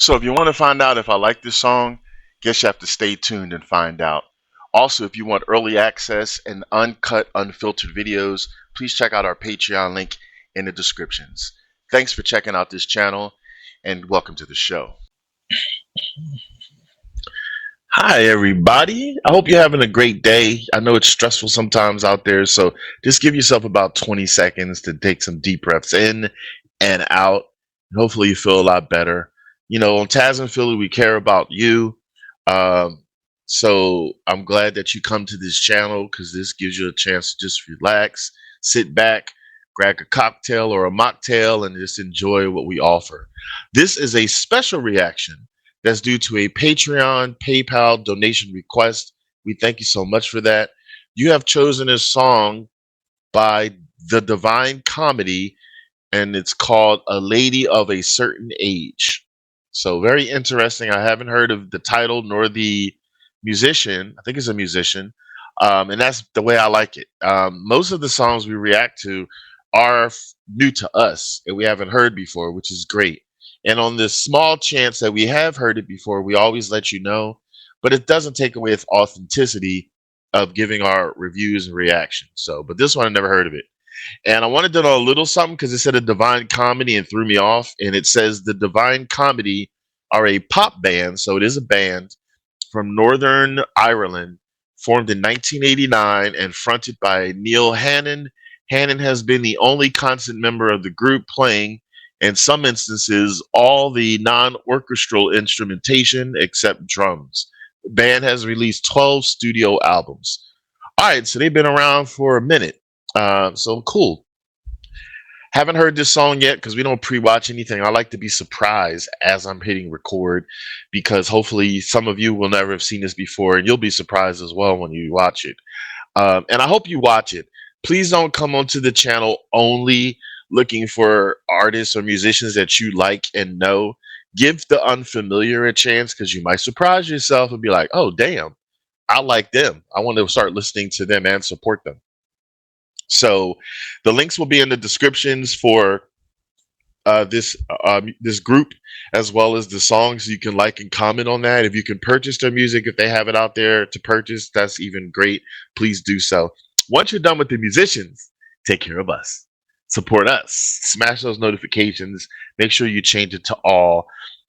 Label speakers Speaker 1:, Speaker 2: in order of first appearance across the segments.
Speaker 1: So if you want to find out if I like this song, guess you have to stay tuned and find out. Also, if you want early access and uncut, unfiltered videos, please check out our Patreon link in the descriptions. Thanks for checking out this channel and welcome to the show. Hi, everybody. I hope you're having a great day. I know it's stressful sometimes out there, so just give yourself about 20 seconds to take some deep breaths in and out. And hopefully, you feel a lot better. You know, on Tazzz and Philly, we care about you. So I'm glad that you come to this channel because this gives you a chance to just relax, sit back, grab a cocktail or a mocktail, and just enjoy what we offer. This is a special reaction that's due to a Patreon, PayPal donation request. We thank you so much for that. You have chosen a song by The Divine Comedy, and it's called A Lady of a Certain Age. So very interesting. I haven't heard of the title nor the musician. I think it's a musician. And that's the way I like it. Most of the songs we react to are new to us and we haven't heard before, which is great. And on the small chance that we have heard it before, we always let you know, but it doesn't take away its authenticity of giving our reviews and reactions. So, but this one I never heard of it. And I wanted to know a little something because it said a Divine Comedy and threw me off. And it says the Divine Comedy are a pop band. So it is a band from Northern Ireland, formed in 1989 and fronted by Neil Hannon. Hannon has been the only constant member of the group, playing in some instances all the non-orchestral instrumentation except drums. The band has released 12 studio albums. All right, so they've been around for a minute. So cool. Haven't heard this song yet because we don't pre-watch anything. I like to be surprised as I'm hitting record because hopefully some of you will never have seen this before and you'll be surprised as well when you watch it. And I hope you watch it. Please don't come onto the channel only looking for artists or musicians that you like and know. Give the unfamiliar a chance because you might surprise yourself and be like, oh, damn, I like them. I want to start listening to them and support them. So the links will be in the descriptions for this group as well as the songs. You can like and comment on that. If you can purchase their music, if they have it out there to purchase, that's even great. Please do so. Once you're done with the musicians, take care of us. Support us. Smash those notifications. Make sure you change it to all.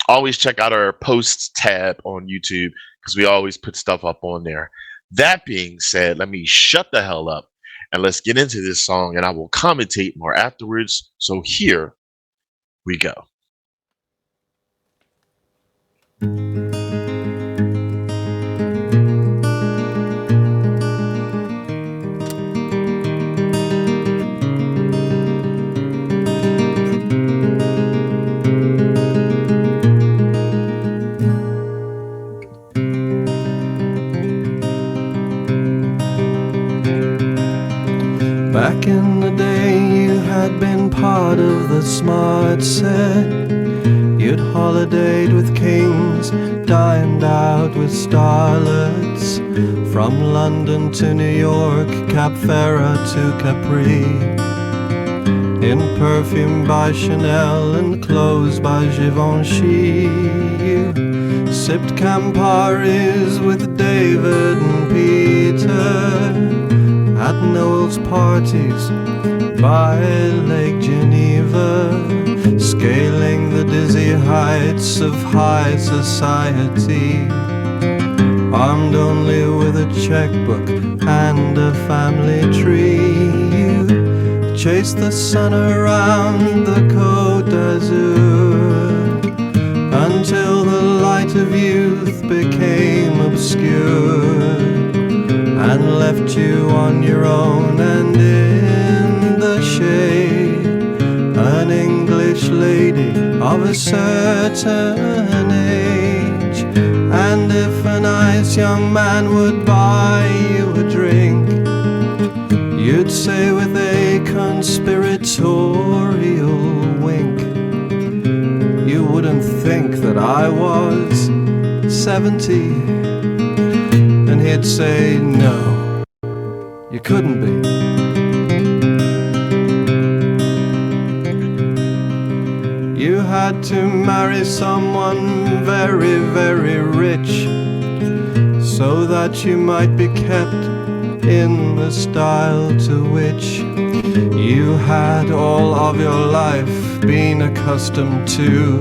Speaker 1: Always check out our posts tab on YouTube because we always put stuff up on there. That being said, let me shut the hell up and let's get into this song and I will commentate more afterwards. So here we go.
Speaker 2: Back in the day you had been part of the smart set. You'd holidayed with kings, dined out with starlets. From London to New York, Cap Ferrat to Capri. In perfume by Chanel and clothes by Givenchy. You sipped Camparis with David and Peter at Noel's parties by Lake Geneva, scaling the dizzy heights of high society, armed only with a checkbook and a family tree. You chased the sun around the Côte d'Azur until the light of youth became obscure and left you on your own and in the shade, an English lady of a certain age. And if a nice young man would buy you a drink, you'd say with a conspiratorial wink, you wouldn't think that I was 70. And he'd say, no, you couldn't be. You had to marry someone very, very rich, so that you might be kept in the style to which you had all of your life been accustomed to,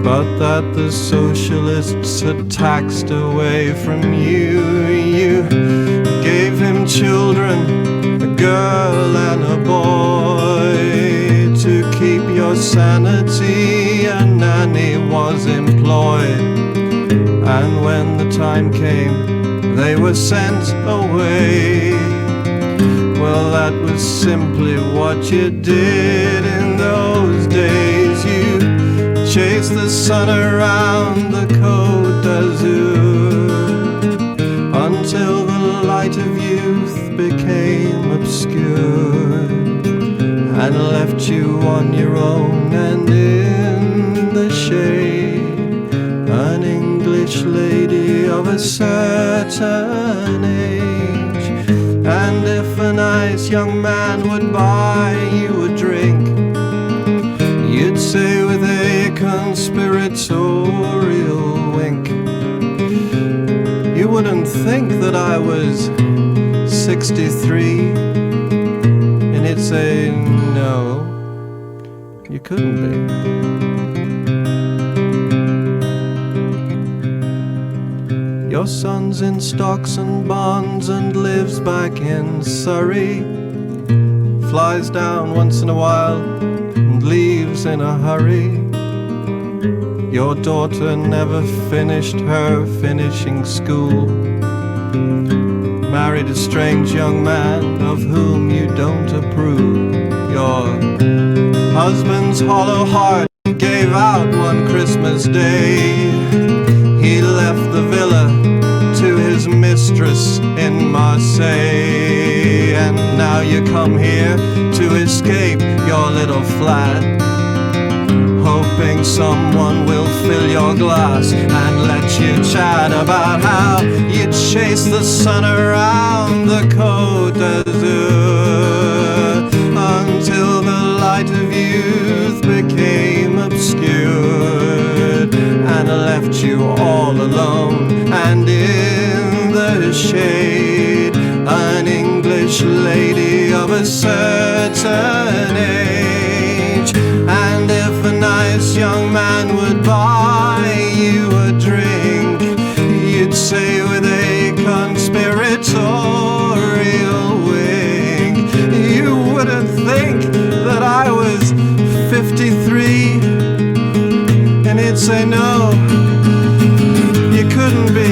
Speaker 2: but that the socialists had taxed away from you. You gave him children, a girl and a boy, to keep your sanity. A nanny was employed, and when the time came, they were sent away. Well, that was simply what you did in those days. You chased the sun around the Côte d'Azur until the light of youth became obscured and left you on your own and in the shade, an English lady of a certain age. And if a nice young man would buy you a drink, you'd say with a conspiratorial wink, you wouldn't think that I was 63, and he'd say, no, you couldn't be. Your son's in stocks and bonds and lives back in Surrey, flies down once in a while and leaves in a hurry. Your daughter never finished her finishing school, married a strange young man of whom you don't approve. Your husband's hollow heart gave out one Christmas Day. He left the villa to his mistress in Marseille, and now you come here to escape your little flat, hoping someone will fill your glass and let you chat about how you chased the sun around the Côte d'Azur until the light of youth became obscured and left you all alone and in the shade, an English lady of a certain age. And if a nice young man would buy you a drink, you'd say with a conspiratorial wink, you wouldn't think that I was 53, and he'd say, no, you couldn't be.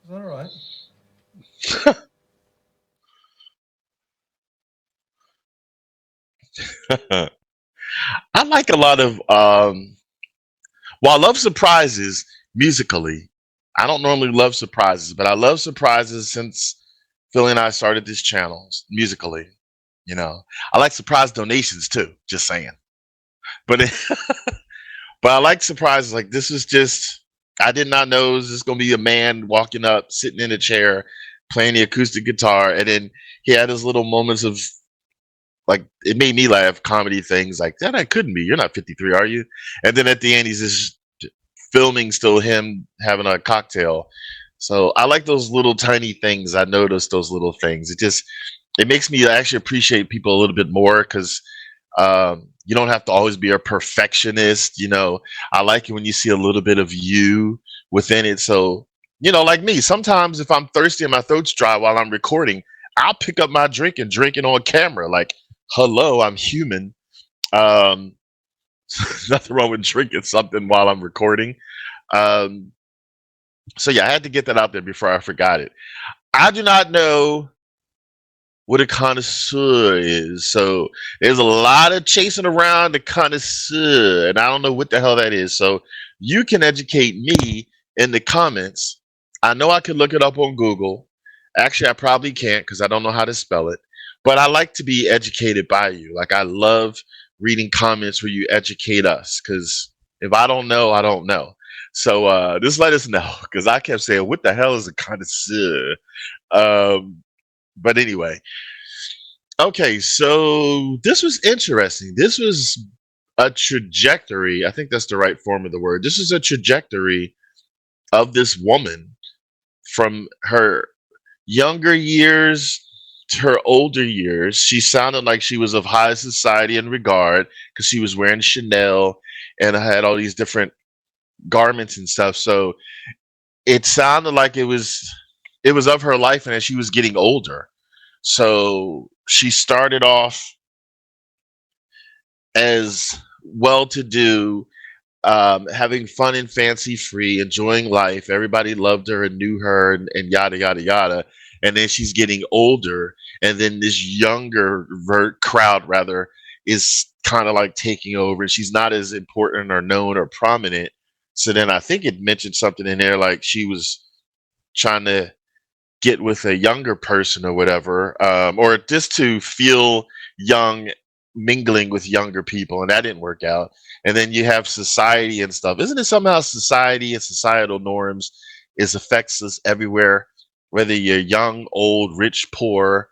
Speaker 2: Is that all right?
Speaker 1: I like a lot of while I love surprises musically, I don't normally love surprises, but I love surprises since Philly and I started this channel musically. You know, I like surprise donations too, just saying. But but I like surprises like this is just I did not know it was just gonna be a man walking up, sitting in a chair, playing the acoustic guitar, and then he had his little moments of like it made me laugh, comedy things like that couldn't be. You're not 53, are you? And then at the end he's just filming still him having a cocktail. So I like those little tiny things. I notice those little things. It makes me actually appreciate people a little bit more because you don't have to always be a perfectionist. I like it when you see a little bit of you within it. So, like me, sometimes if I'm thirsty and my throat's dry while I'm recording, I'll pick up my drink and drink it on camera. Like, hello, I'm human. Um, nothing wrong with drinking something while I'm recording. Um, so yeah, I had to get that out there before I forgot it. I do not know what a connoisseur is. So there's a lot of chasing around the connoisseur, and I don't know what the hell that is. So you can educate me in the comments. I know I can look it up on Google. Actually, I probably can't because I don't know how to spell it. But I like to be educated by you. Like I love reading comments where you educate us because if I don't know, I don't know. So just let us know because I kept saying, "What the hell is a connoisseur?" Um, but anyway, okay, so this was interesting. This was a trajectory. I think that's the right form of the word. This is a trajectory of this woman from her younger years to her older years. She sounded like she was of high society and regard because she was wearing Chanel and had all these different garments and stuff. So it sounded like it was of her life and as she was getting older. So she started off as well to do, having fun and fancy free, enjoying life. Everybody loved her and knew her and yada, yada, yada. And then she's getting older. And then this younger crowd, rather, is kind of like taking over. She's not as important or known or prominent. So then I think it mentioned something in there like she was trying to get with a younger person or whatever, or just to feel young, mingling with younger people, and that didn't work out. And then you have society and stuff. Isn't it somehow society and societal norms is affects us everywhere, whether you're young, old, rich, poor,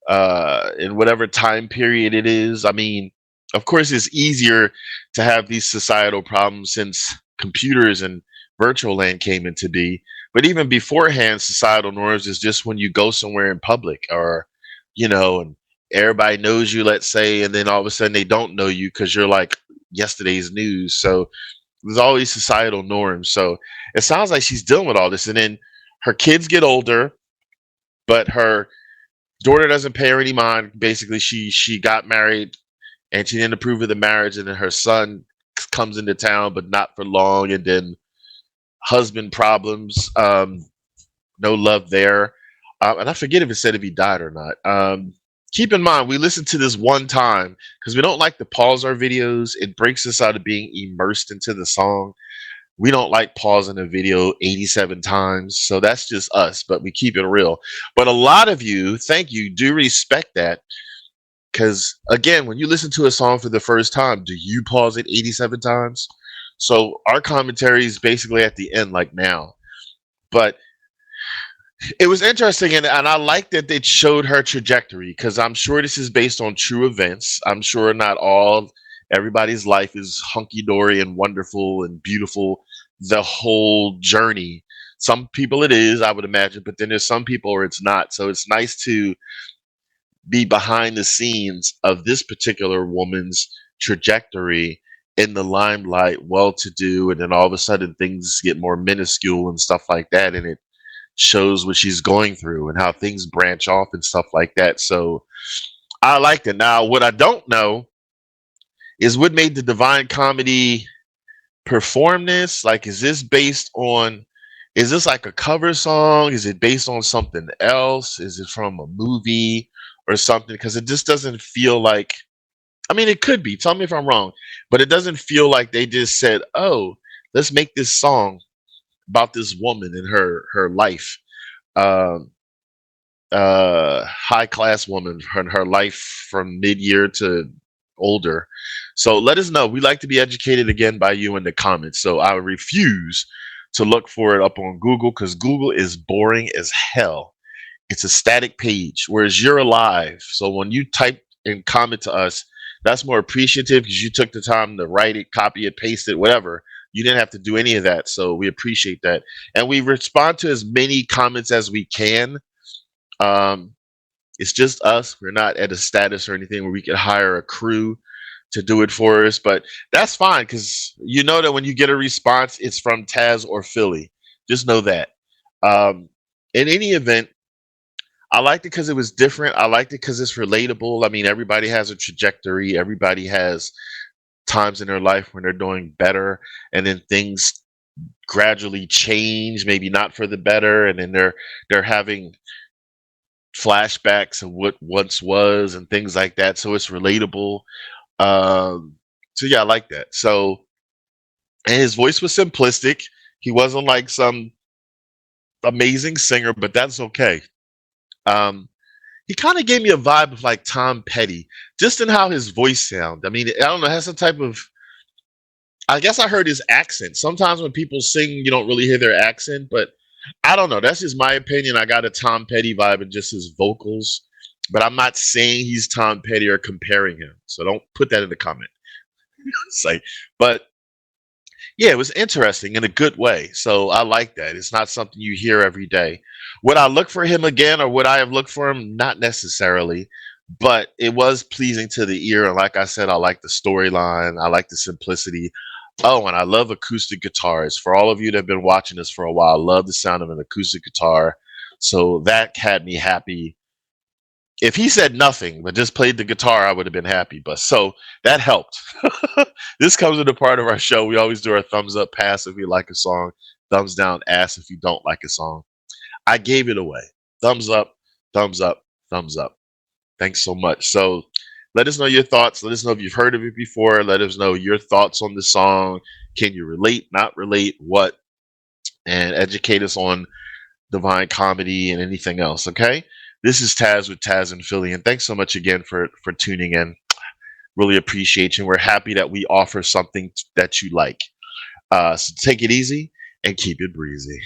Speaker 1: in whatever time period it is? I mean, of course, it's easier to have these societal problems since computers and virtual land came into be. But even beforehand, societal norms is just when you go somewhere in public or, and everybody knows you, let's say, and then all of a sudden they don't know you because you're like yesterday's news. So there's always societal norms. So it sounds like she's dealing with all this. And then her kids get older, but her daughter doesn't pay her any mind. Basically, she got married and she didn't approve of the marriage, and then her son comes into town, but not for long, and then husband problems, no love there, and I forget if it said if he died or not. Keep in mind, we listened to this one time because we don't like to pause our videos. It breaks us out of being immersed into the song. We don't like pausing a video 87 times, so that's just us, but we keep it real. But a lot of you, thank you, do respect that. Because again, when you listen to a song for the first time, do you pause it 87 times? So our commentary is basically at the end, like now. But it was interesting, and I like that they showed her trajectory because I'm sure this is based on true events. I'm sure not everybody's life is hunky dory and wonderful and beautiful the whole journey. Some people it is, I would imagine, but then there's some people where it's not. So it's nice to be behind the scenes of this particular woman's trajectory in the limelight, well to do, and then all of a sudden things get more minuscule and stuff like that. And it shows what she's going through and how things branch off and stuff like that. So I liked it. Now, what I don't know is what made the Divine Comedy perform this. Like, is this like a cover song? Is it based on something else? Is it from a movie or something? Because it just doesn't feel like, I mean, it could be. Tell me if I'm wrong, but it doesn't feel like they just said, "Oh, let's make this song about this woman and her life, um, high class woman, her life from mid year to older." So let us know. We like to be educated again by you in the comments. So I refuse to look for it up on Google because Google is boring as hell. It's a static page, whereas you're alive. So when you type and comment to us, that's more appreciative because you took the time to write it, copy it, paste it, whatever. You didn't have to do any of that. So we appreciate that. And we respond to as many comments as we can. Um, it's just us. We're not at a status or anything where we could hire a crew to do it for us, but that's fine because you know that when you get a response, it's from Tazzz or Philly. Just know that. In any event, I liked it because it was different. I liked it because it's relatable. I mean, everybody has a trajectory. Everybody has times in their life when they're doing better, and then things gradually change, maybe not for the better, and then they're having flashbacks of what once was and things like that. So it's relatable. So yeah, I like that. So, and his voice was simplistic. He wasn't like some amazing singer, but that's okay. Um, he kind of gave me a vibe of like Tom Petty, just in how his voice sound. I mean, I don't know, it has some type of. I guess I heard his accent. Sometimes when people sing, you don't really hear their accent, but I don't know. That's just my opinion. I got a Tom Petty vibe in just his vocals, but I'm not saying he's Tom Petty or comparing him. So don't put that in the comment. It's like, but yeah, it was interesting in a good way. So I like that. It's not something you hear every day. Would I look for him again or would I have looked for him? Not necessarily, but it was pleasing to the ear. And like I said, I like the storyline. I like the simplicity. Oh, and I love acoustic guitars. For all of you that have been watching this for a while, I love the sound of an acoustic guitar. So that had me happy. If he said nothing but just played the guitar, I would have been happy. But so that helped. This comes with a part of our show. We always do our thumbs up pass if you like a song, thumbs down ass if you don't like a song. I gave it away. Thumbs up, thumbs up, thumbs up. Thanks so much. So let us know your thoughts. Let us know if you've heard of it before. Let us know your thoughts on the song. Can you relate, not relate, what? And educate us on Divine Comedy and anything else, okay? This is Tazzz with Tazzz and Philly, and thanks so much again for tuning in. Really appreciate you. We're happy that we offer something that you like. So take it easy and keep it breezy.